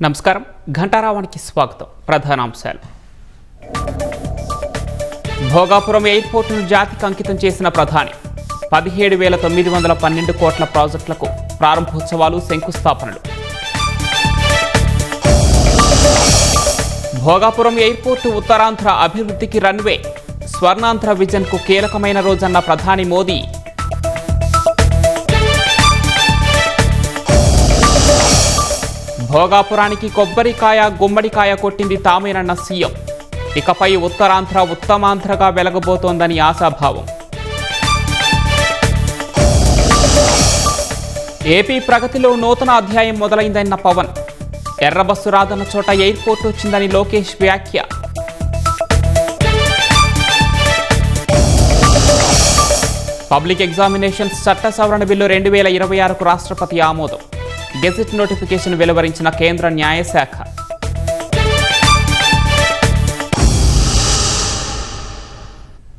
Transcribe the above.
నమస్కారం. ఘంటారావానికి స్వాగతం. ప్రధానాంశాలు. భోగాపురం ఎయిర్పోర్టును జాతికి అంకితం చేసిన ప్రధాని. 17,912 కోట్ల ప్రాజెక్టులకు ప్రారంభోత్సవాలు, శంకుస్థాపనలు. భోగాపురం ఎయిర్పోర్టు ఉత్తరాంధ్ర అభివృద్ధికి రన్వే. స్వర్ణాంధ్ర విజన్కు కీలకమైన రోజన్న ప్రధాని మోదీ. భోగాపురానికి కొబ్బరికాయ, గుమ్మడికాయ కొట్టింది తామేనన్న సీఎం. ఇకపై ఉత్తరాంధ్ర ఉత్తమాంధ్రగా వెలగబోతోందని ఆశాభావం. ఏపీ ప్రగతిలో నూతన అధ్యాయం మొదలైందన్న పవన్. ఎర్రబస్సు రాదన్న చోట ఎయిర్పోర్టు వచ్చిందని లోకేష్ వ్యాఖ్య. పబ్లిక్ ఎగ్జామినేషన్స్ చట్ట సవరణ బిల్లు 2026కు రాష్ట్రపతి ఆమోదం. గెజెట్ నోటిఫికేషన్ వెలువరించిన కేంద్ర న్యాయశాఖ.